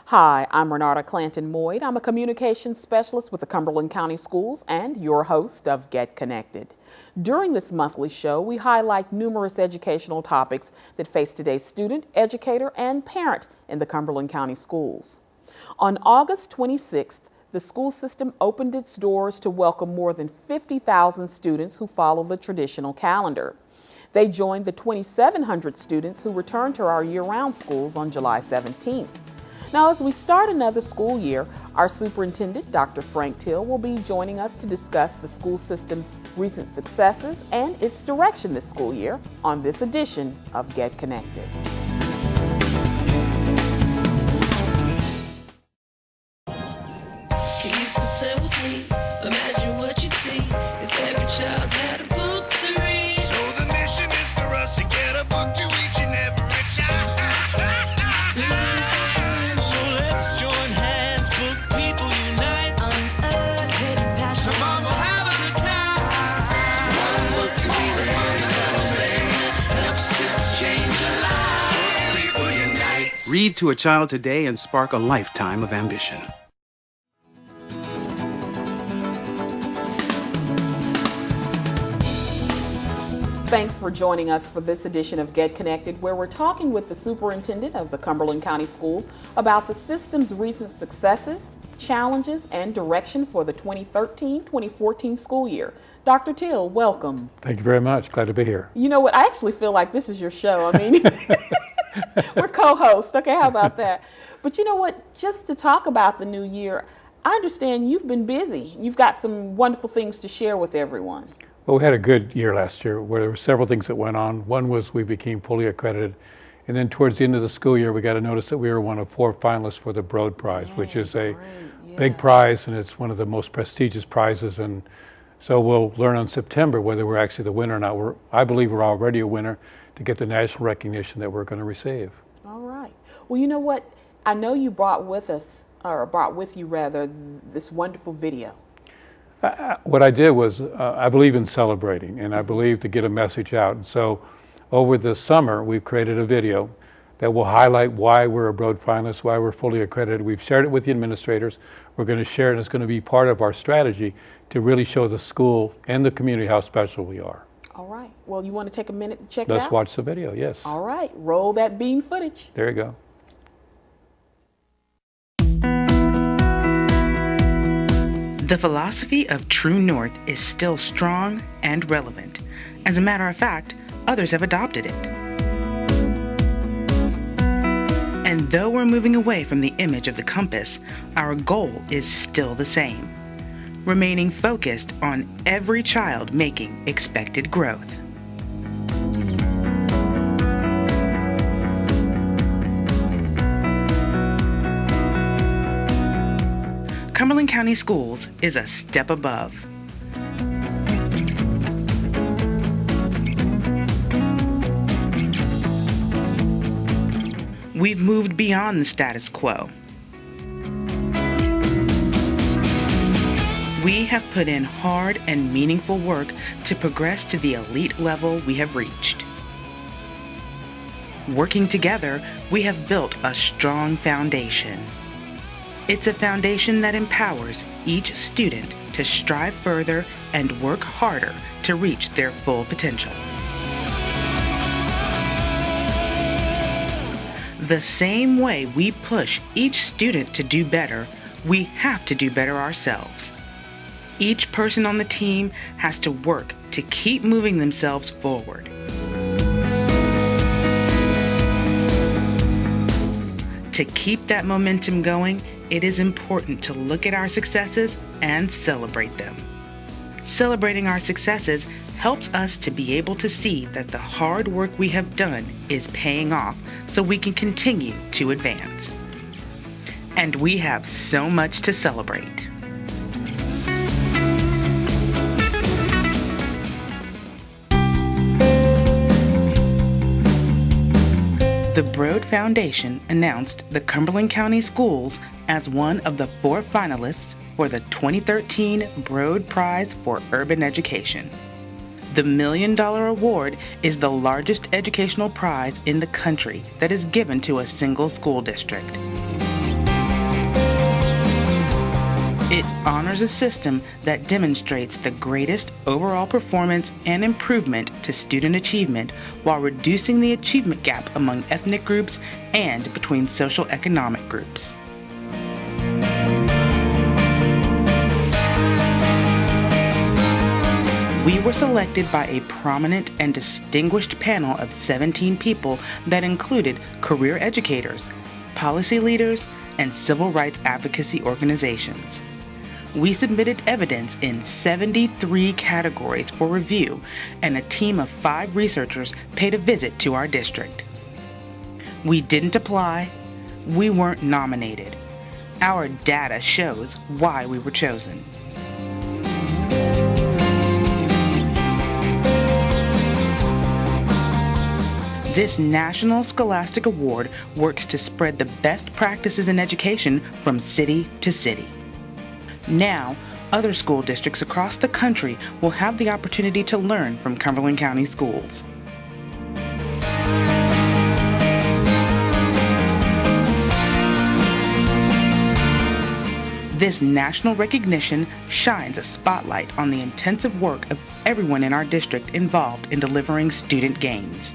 Hi, I'm Renarta Clanton Moyd. I'm a communications specialist with the Cumberland County Schools and your host of Get Connected. During this monthly show, we highlight numerous educational topics that face today's student, educator, and parent in the Cumberland County Schools. On August 26th, the school system opened its doors to welcome more than 50,000 students who follow the traditional calendar. They joined the 2,700 students who returned to our year-round schools on July 17th. Now, as we start another school year, our superintendent, Dr. Frank Till, will be joining us to discuss the school system's recent successes and its direction this school year on this edition of Get Connected. Can you consent with me? Imagine what you'd see if every child had a book to read. So the mission is for us to get a book to each and every child. So let's join hands, book people unite, unearth hidden passion. Come on, we'll have a good time. One book could be the first that helps to change a life. People unite. Read to a child today and spark a lifetime of ambition. Thanks for joining us for this edition of Get Connected, where we're talking with the superintendent of the Cumberland County Schools about the system's recent successes, challenges, and direction for the 2013-2014 school year. Dr. Till, welcome. Thank you very much. Glad to be here. You know what? I actually feel like this is your show. I mean, we're co-hosts. Okay, how about that? But you know what? Just to talk about the new year, I understand you've been busy. You've got some wonderful things to share with everyone. Well, we had a good year last year where there were several things that went on. One was we became fully accredited. And then towards the end of the school year, we got a notice that we were one of 4 finalists for the Broad Prize, which is a big prize, and it's one of the most prestigious prizes. And so we'll learn in September whether we're actually the winner or not. I believe we're already a winner to get the national recognition that we're going to receive. All right. Well, you know what? I know you brought with you this wonderful video. What I did was, I believe in celebrating, and I believe to get a message out. And so over the summer, we've created a video that will highlight why we're a Broad finalist, why we're fully accredited. We've shared it with the administrators. We're going to share it, and it's going to be part of our strategy to really show the school and the community how special we are. All right. Well, you want to take a minute to check it out? Let's watch the video, yes. All right. Roll that bean footage. There you go. The philosophy of True North is still strong and relevant. As a matter of fact, others have adopted it. And though we're moving away from the image of the compass, our goal is still the same, remaining focused on every child making expected growth. Cumberland County Schools is a step above. We've moved beyond the status quo. We have put in hard and meaningful work to progress to the elite level we have reached. Working together, we have built a strong foundation. It's a foundation that empowers each student to strive further and work harder to reach their full potential. The same way we push each student to do better, we have to do better ourselves. Each person on the team has to work to keep moving themselves forward. To keep that momentum going, it is important to look at our successes and celebrate them. Celebrating our successes helps us to be able to see that the hard work we have done is paying off so we can continue to advance. And we have so much to celebrate. The Broad Foundation announced the Cumberland County Schools as one of the 4 finalists for the 2013 Broad Prize for Urban Education. The $1 Million Award is the largest educational prize in the country that is given to a single school district. It honors a system that demonstrates the greatest overall performance and improvement to student achievement while reducing the achievement gap among ethnic groups and between socioeconomic groups. We were selected by a prominent and distinguished panel of 17 people that included career educators, policy leaders, and civil rights advocacy organizations. We submitted evidence in 73 categories for review, and a team of 5 researchers paid a visit to our district. We didn't apply. We weren't nominated. Our data shows why we were chosen. This National Scholastic Award works to spread the best practices in education from city to city. Now, other school districts across the country will have the opportunity to learn from Cumberland County schools. This national recognition shines a spotlight on the intensive work of everyone in our district involved in delivering student gains.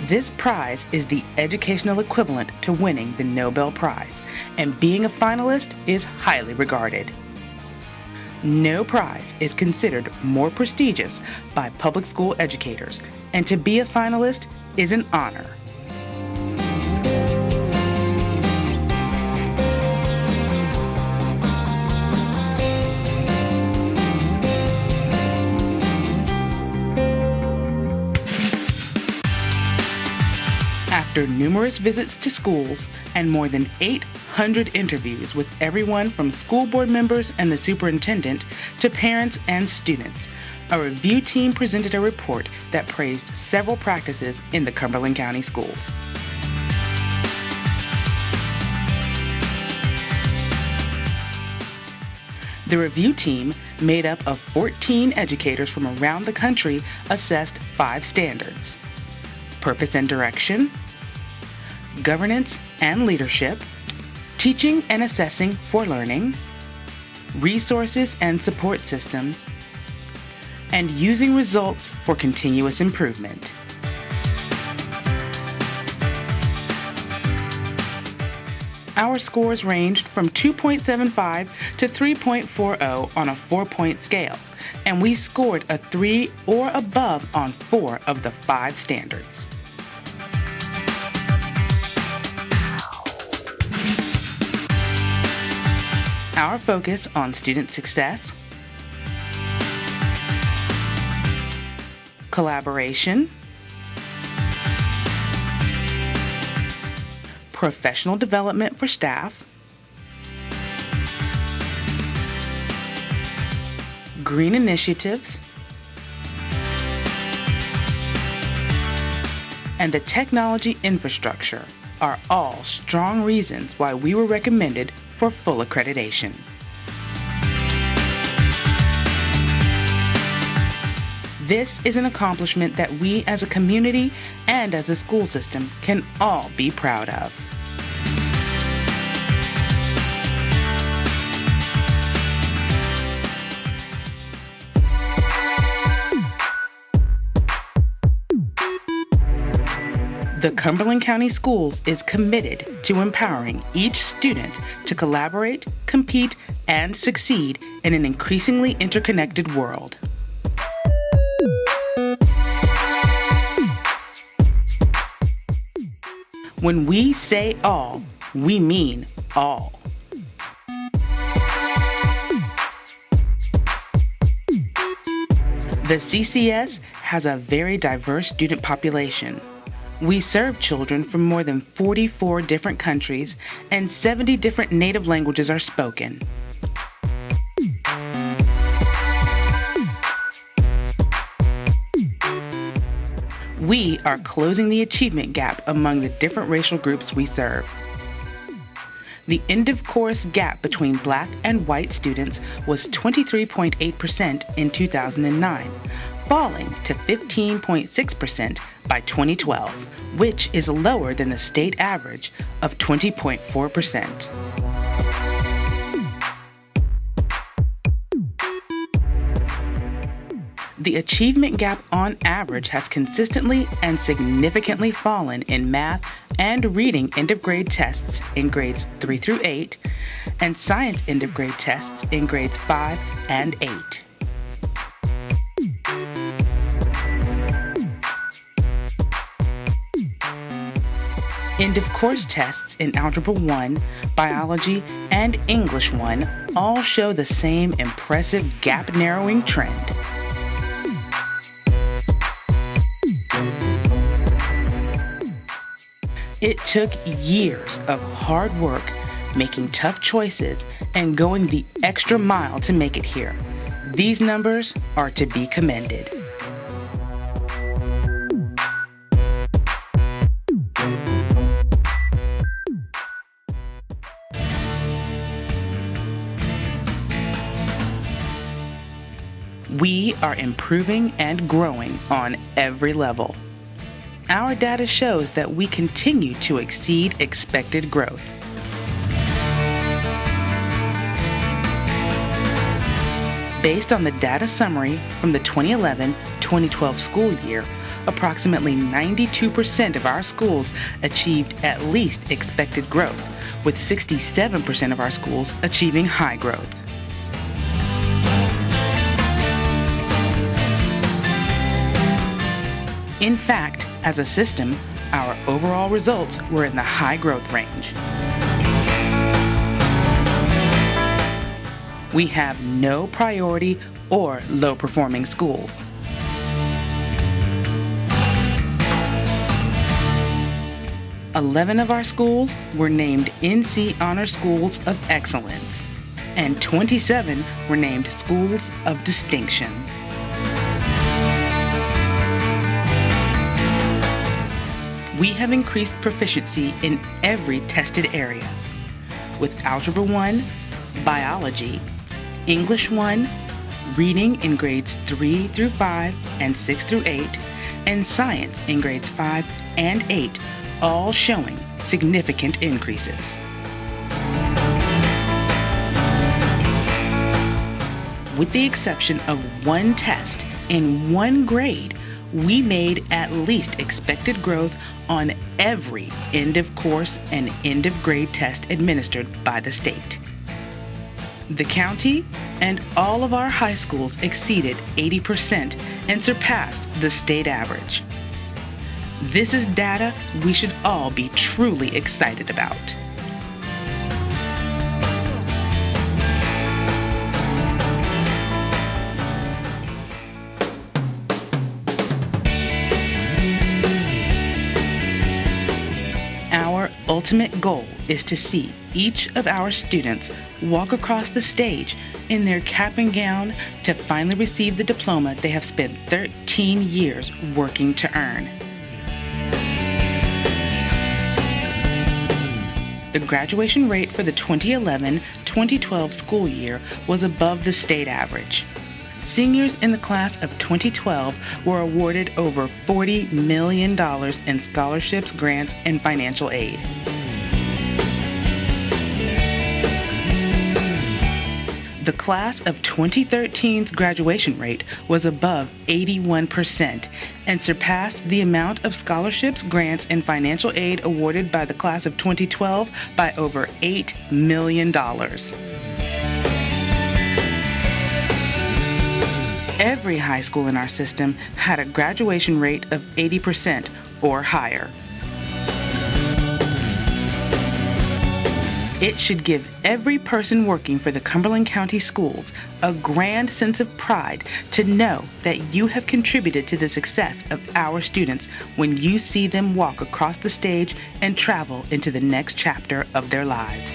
This prize is the educational equivalent to winning the Nobel Prize, and being a finalist is highly regarded. No prize is considered more prestigious by public school educators, and to be a finalist is an honor. After numerous visits to schools and more than 800 interviews with everyone from school board members and the superintendent to parents and students, a review team presented a report that praised several practices in the Cumberland County schools. The review team, made up of 14 educators from around the country, assessed 5 standards: purpose and direction, governance and leadership, teaching and assessing for learning, resources and support systems, and using results for continuous improvement. Our scores ranged from 2.75 to 3.40 on a 4-point scale, and we scored a 3 or above on 4 of the 5 standards. Our focus on student success, collaboration, professional development for staff, green initiatives, and the technology infrastructure are all strong reasons why we were recommended for full accreditation. This is an accomplishment that we as a community and as a school system can all be proud of. The Cumberland County Schools is committed to empowering each student to collaborate, compete, and succeed in an increasingly interconnected world. When we say all, we mean all. The CCS has a very diverse student population. We serve children from more than 44 different countries, and 70 different native languages are spoken. We are closing the achievement gap among the different racial groups we serve. The end-of-course gap between Black and white students was 23.8% in 2009, falling to 15.6% by 2012, which is lower than the state average of 20.4%. The achievement gap on average has consistently and significantly fallen in math and reading end-of-grade tests in grades 3 through 8 and science end-of-grade tests in grades 5 and 8. End-of-course tests in Algebra 1, Biology, and English 1 all show the same impressive gap-narrowing trend. It took years of hard work, making tough choices, and going the extra mile to make it here. These numbers are to be commended. We are improving and growing on every level. Our data shows that we continue to exceed expected growth. Based on the data summary from the 2011-2012 school year, approximately 92% of our schools achieved at least expected growth, with 67% of our schools achieving high growth. In fact, as a system, our overall results were in the high growth range. We have no priority or low performing schools. "11 of our schools were named NC Honor Schools of Excellence, and 27 were named Schools of Distinction. We have increased proficiency in every tested area, with Algebra 1, Biology, English 1, Reading in grades 3 through 5 and 6 through 8, and Science in grades 5 and 8, all showing significant increases. With the exception of one test in one grade, we made at least expected growth on every end-of-course and end-of-grade test administered by the state. The county and all of our high schools exceeded 80% and surpassed the state average. This is data we should all be truly excited about. Our ultimate goal is to see each of our students walk across the stage in their cap and gown to finally receive the diploma they have spent 13 years working to earn. The graduation rate for the 2011-2012 school year was above the state average. Seniors in the class of 2012 were awarded over $40 million in scholarships, grants, and financial aid. The class of 2013's graduation rate was above 81% and surpassed the amount of scholarships, grants, and financial aid awarded by the class of 2012 by over $8 million. Every high school in our system had a graduation rate of 80% or higher. It should give every person working for the Cumberland County Schools a grand sense of pride to know that you have contributed to the success of our students when you see them walk across the stage and travel into the next chapter of their lives.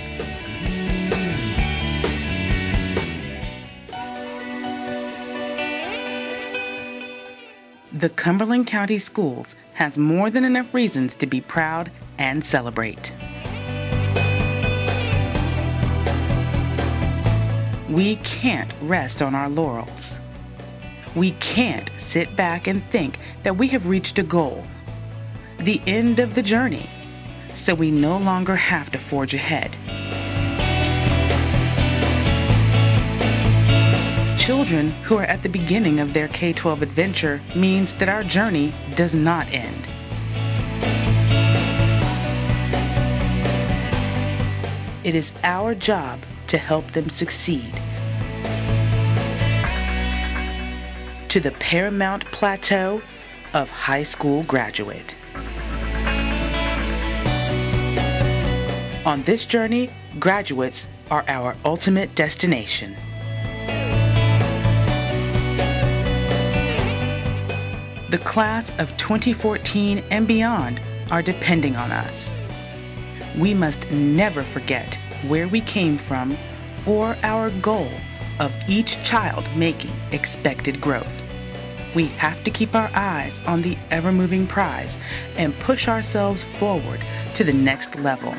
The Cumberland County Schools has more than enough reasons to be proud and celebrate. We can't rest on our laurels. We can't sit back and think that we have reached a goal, the end of the journey, so we no longer have to forge ahead. Children who are at the beginning of their K-12 adventure means that our journey does not end. It is our job to help them succeed. To the paramount plateau of high school graduate. On this journey, graduates are our ultimate destination. The class of 2014 and beyond are depending on us. We must never forget where we came from or our goal of each child making expected growth. We have to keep our eyes on the ever-moving prize and push ourselves forward to the next level.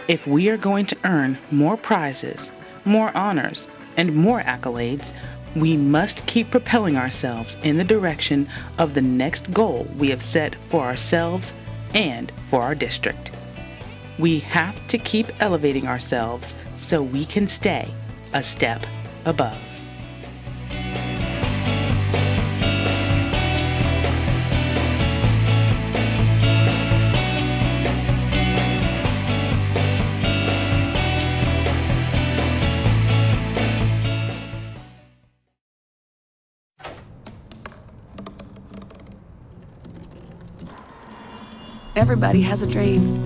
If we are going to earn more prizes, more honors, and more accolades, we must keep propelling ourselves in the direction of the next goal we have set for ourselves and for our district. We have to keep elevating ourselves so we can stay a step above. Everybody has a dream.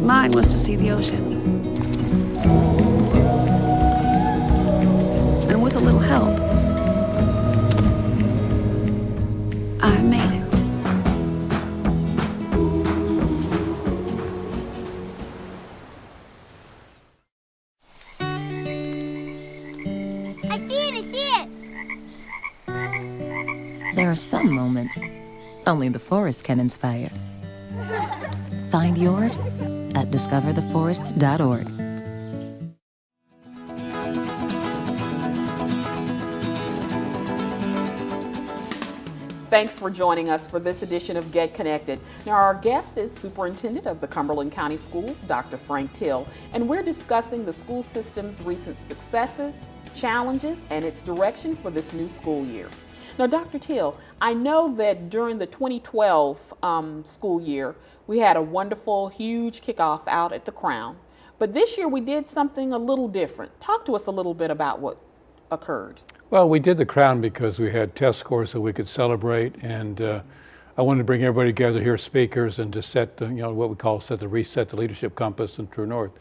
Mine was to see the ocean. And with a little help, I made it. There are some moments only the forest can inspire. Find yours at discovertheforest.org. Thanks for joining us for this edition of Get Connected. Now, our guest is Superintendent of the Cumberland County Schools, Dr. Frank Till, and we're discussing the school system's recent successes, challenges, and its direction for this new school year. Now, Dr. Till, I know that during the 2012 school year, we had a wonderful, huge kickoff out at the Crown. But this year we did something a little different. Talk to us a little bit about what occurred. Well, we did the Crown because we had test scores that we could celebrate, and I wanted to bring everybody together here, speakers, and to set the, what we call reset the leadership compass in True North.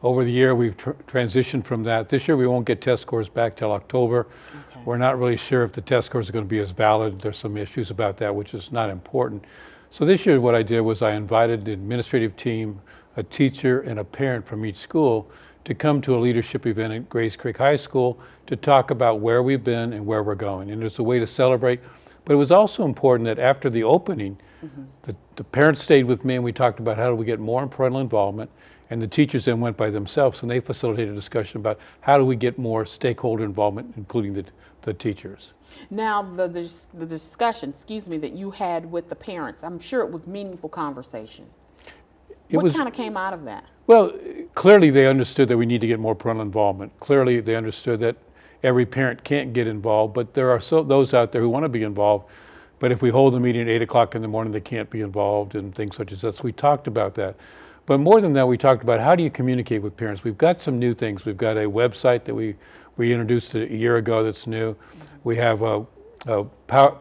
Over the year, we've transitioned from that. This year, we won't get test scores back till October. Okay. We're not really sure if the test scores are going to be as valid. There's some issues about that, which is not important. So this year, what I did was I invited the administrative team, a teacher, and a parent from each school to come to a leadership event at Grace Creek High School to talk about where we've been and where we're going. And it's a way to celebrate. But it was also important that after the opening, the parents stayed with me and we talked about how do we get more parental involvement. And the teachers then went by themselves and they facilitated a discussion about how do we get more stakeholder involvement, including the teachers. Now, the discussion, that you had with the parents, I'm sure it was meaningful conversation. What kind of came out of that? Well, clearly they understood that we need to get more parental involvement. Clearly they understood that every parent can't get involved, but there are those out there who want to be involved. But if we hold a meeting at 8 o'clock in the morning, they can't be involved and things such as that. So we talked about that. But more than that, we talked about how do you communicate with parents. We've got some new things. We've got a website that we introduced a year ago that's new. We have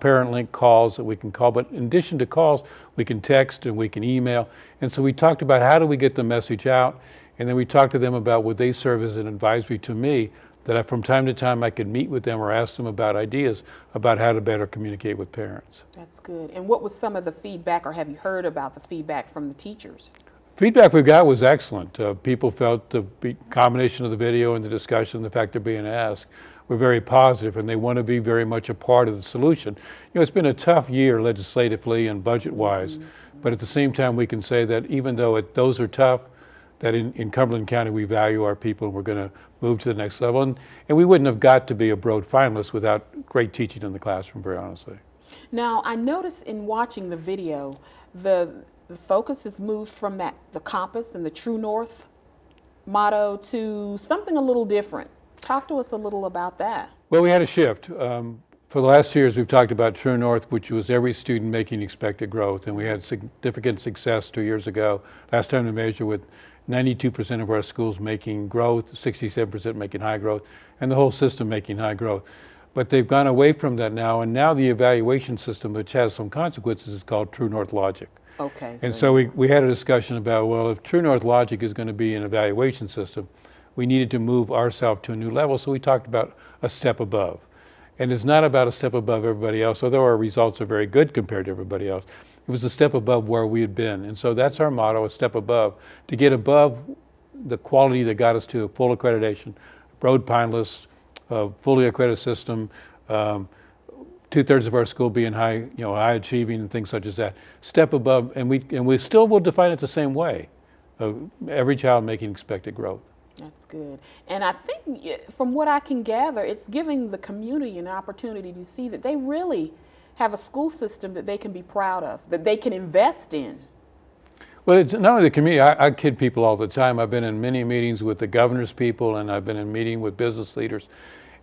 parent link calls that we can call, but in addition to calls, we can text and we can email. And so we talked about how do we get the message out, and then we talked to them about would they serve as an advisory to me that from time to time I could meet with them or ask them about ideas about how to better communicate with parents. That's good. And what was some of the feedback, or have you heard about the feedback from the teachers? Feedback we got was excellent. People felt the combination of the video and the discussion, the fact they're being asked, were very positive, and they want to be very much a part of the solution. It's been a tough year legislatively and budget-wise, but at the same time we can say that even though those are tough, that in Cumberland County we value our people and we're going to move to the next level. And we wouldn't have got to be a Broad finalist without great teaching in the classroom, very honestly. Now, I noticed in watching the video, the focus has moved from the compass and the true north motto to something a little different. Talk to us a little about that. Well, we had a shift. For the last 2 years, we've talked about True North, which was every student making expected growth, and we had significant success 2 years ago. Last time we measured with 92% of our schools making growth, 67% making high growth, and the whole system making high growth. But they've gone away from that now, and now the evaluation system, which has some consequences, is called True North Logic. Okay. And so we had a discussion about, well, if True North Logic is going to be an evaluation system, we needed to move ourselves to a new level, so we talked about a step above. And it's not about a step above everybody else, although our results are very good compared to everybody else. It was a step above where we had been. And so that's our motto, a step above, to get above the quality that got us to a full accreditation, Broad finalists, a fully accredited system, 2/3 of our school being high achieving and things such as that. Step above, and we still will define it the same way, every child making expected growth. That's good. And I think from what I can gather, it's giving the community an opportunity to see that they really have a school system that they can be proud of, that they can invest in. Well, it's not only the community. I kid people all the time. I've been in many meetings with the governor's people, and I've been in meeting with business leaders.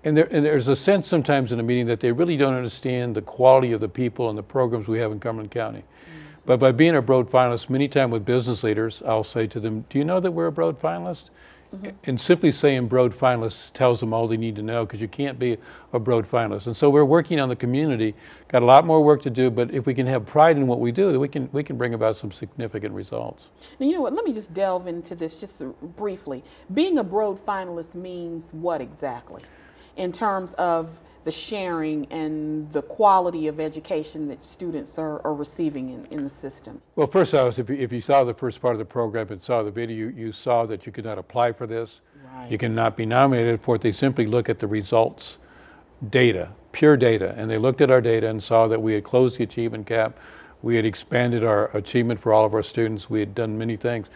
And there's a sense sometimes in a meeting that they really don't understand the quality of the people and the programs we have in Cumberland County. Mm-hmm. But by being a Broad finalist, many times with business leaders, I'll say to them, do you know that we're a Broad finalist? Mm-hmm. And simply saying Broad finalists tells them all they need to know, because you can't be a Broad finalist. And so we're working on the community, got a lot more work to do, but if we can have pride in what we do, we can bring about some significant results. Now, you know what, let me just delve into this just briefly. Being a Broad finalist means what exactly in terms of the sharing and the quality of education that students are receiving in the system? Well, first off, if you saw the first part of the program and saw the video, you saw that you could not apply for this. Right. You cannot be nominated for it. They simply look at the results, data, pure data. And they looked at our data and saw that we had closed the achievement gap. We had expanded our achievement for all of our students. We had done many things.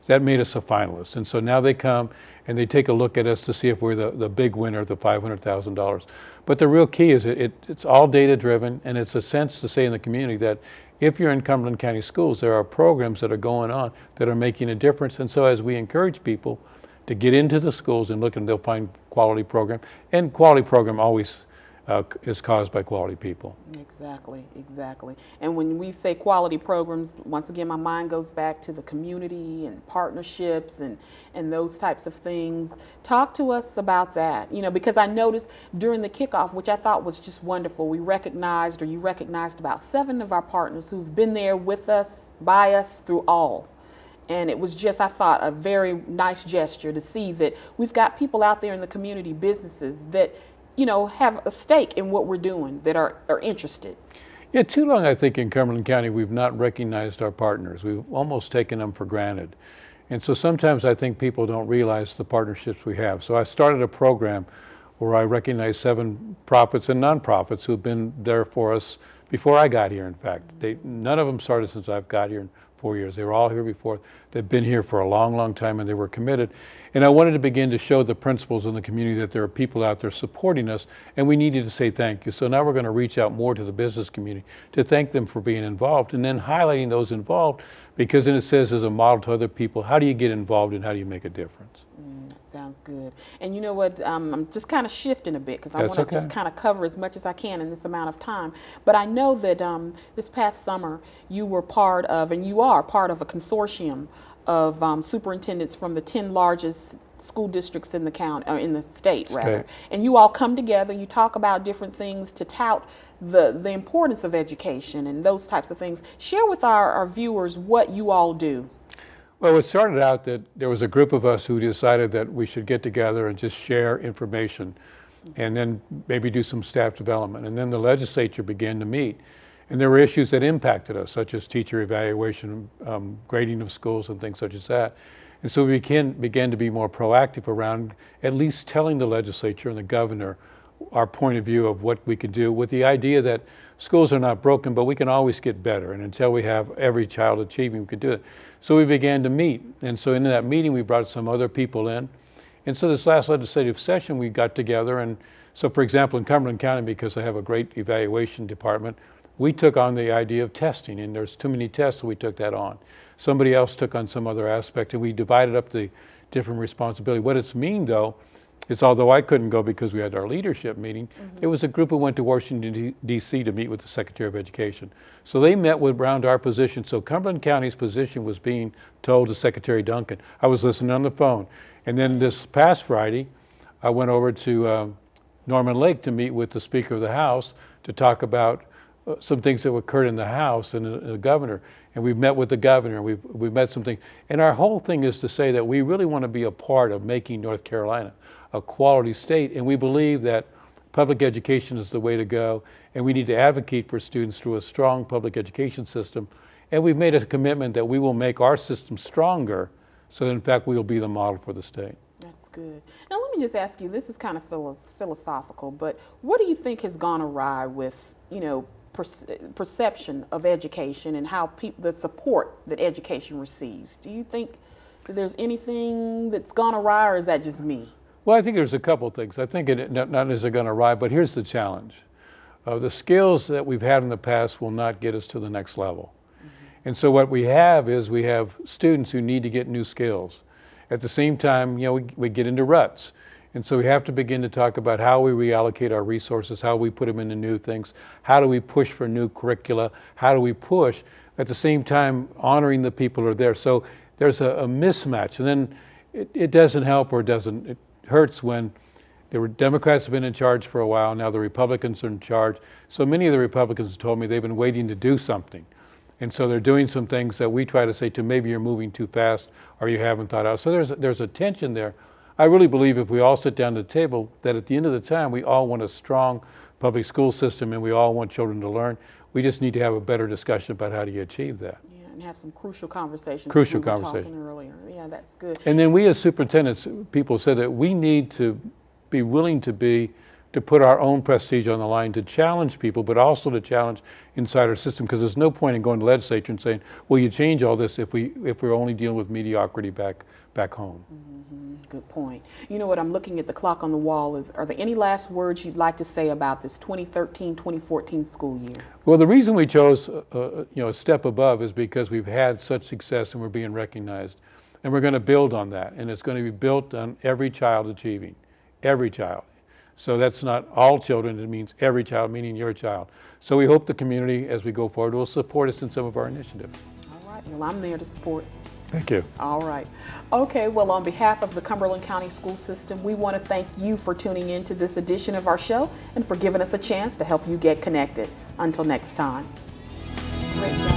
That made us a finalist. And so now they come and they take a look at us to see if we're the big winner of the $500,000. But the real key is it's all data driven, and it's a sense to say in the community that if you're in Cumberland County Schools, there are programs that are going on that are making a difference. And so as we encourage people to get into the schools and look, and they'll find quality program, and quality program always is caused by quality people. Exactly, exactly. And when we say quality programs, once again, my mind goes back to the community and partnerships and those types of things. Talk to us about that, because I noticed during the kickoff, which I thought was just wonderful, you recognized about 7 of our partners who've been there with us, by us through all. And it was just, I thought, a very nice gesture to see that we've got people out there in the community, businesses that have a stake in what we're doing, that are interested. Yeah, too long I think in Cumberland County we've not recognized our partners. We've almost taken them for granted. And so sometimes I think people don't realize the partnerships we have. So I started a program where I recognize 7 profits and nonprofits who've been there for us before I got here, in fact. None of them started since I've got here in 4 years. They were all here before. They've been here for a long, long time, and they were committed. And I wanted to begin to show the principals in the community that there are people out there supporting us, and we needed to say thank you. So now we're going to reach out more to the business community to thank them for being involved, and then highlighting those involved, because then it says as a model to other people, how do you get involved and how do you make a difference? Sounds good. And you know what, I'm just kind of shifting a bit because I want to just kind of cover as much as I can in this amount of time. But I know that this past summer you were part of, and you are part of, a consortium of superintendents from the 10 largest school districts in the county, or in the state rather. And you all come together, you talk about different things to tout the importance of education and those types of things. Share with our viewers what you all do. Well, it started out that there was a group of us who decided that we should get together and just share information and then maybe do some staff development. And then the legislature began to meet. And there were issues that impacted us, such as teacher evaluation, grading of schools and things such as that. And so we began to be more proactive around at least telling the legislature and the governor our point of view of what we could do, with the idea that schools are not broken, but we can always get better. And until we have every child achieving, we could do it. So we began to meet. And so in that meeting, we brought some other people in. And so this last legislative session, we got together. And so, for example, in Cumberland County, because I have a great evaluation department, we took on the idea of testing. And there's too many tests, so we took that on. Somebody else took on some other aspect, and we divided up the different responsibility. What it's mean, though, is although I couldn't go because we had our leadership meeting, it was a group who went to Washington, D.C. to meet with the Secretary of Education. So they met with around our position. So Cumberland County's position was being told to Secretary Duncan. I was listening on the phone. And then this past Friday, I went over to Norman Lake to meet with the Speaker of the House to talk about some things that occurred in the House and the governor. And we've met with the governor, we've met some things. And our whole thing is to say that we really want to be a part of making North Carolina a quality state, and we believe that public education is the way to go, and we need to advocate for students through a strong public education system. And we've made a commitment that we will make our system stronger, so that in fact we will be the model for the state. That's good. Now let me just ask you, this is kind of philosophical, but what do you think has gone awry with, you know, perception of education and how the support that education receives? Do you think that there's anything that's gone awry, or is that just me? Well, I think there's a couple things. I think not is it going to arrive, but here's the challenge. The skills that we've had in the past will not get us to the next level. And so what we have is we have students who need to get new skills. At the same time, you know, we get into ruts. And so we have to begin to talk about how we reallocate our resources, how we put them into new things, how do we push for new curricula, how do we push, at the same time honoring the people who are there. So there's a mismatch. And then it doesn't help, or it hurts when there were Democrats have been in charge for a while, now the Republicans are in charge. So many of the Republicans told me they've been waiting to do something. And so they're doing some things that we try to say to maybe you're moving too fast or you haven't thought out. So there's a tension there. I really believe if we all sit down at the table that at the end of the time we all want a strong public school system and we all want children to learn. We just need to have a better discussion about how do you achieve that. Yeah, and have some crucial conversations. Crucial we were conversation. Talking earlier. Yeah, that's good. And then we as superintendents, people said that we need to be willing to put our own prestige on the line to challenge people, but also to challenge inside our system, because there's no point in going to the legislature and saying, well, you change all this if we're only dealing with mediocrity back home. Good point. You know what, I'm looking at the clock on the wall. Are there any last words you'd like to say about this 2013-2014 school year? Well, the reason we chose a step above is because we've had such success and we're being recognized. And we're going to build on that. And it's going to be built on every child achieving. Every child. So that's not all children, it means every child, meaning your child. So we hope the community, as we go forward, will support us in some of our initiatives. All right, well, I'm there to support. Thank you. All right. Okay, well, on behalf of the Cumberland County School System, we want to thank you for tuning in to this edition of our show and for giving us a chance to help you get connected. Until next time. Great job.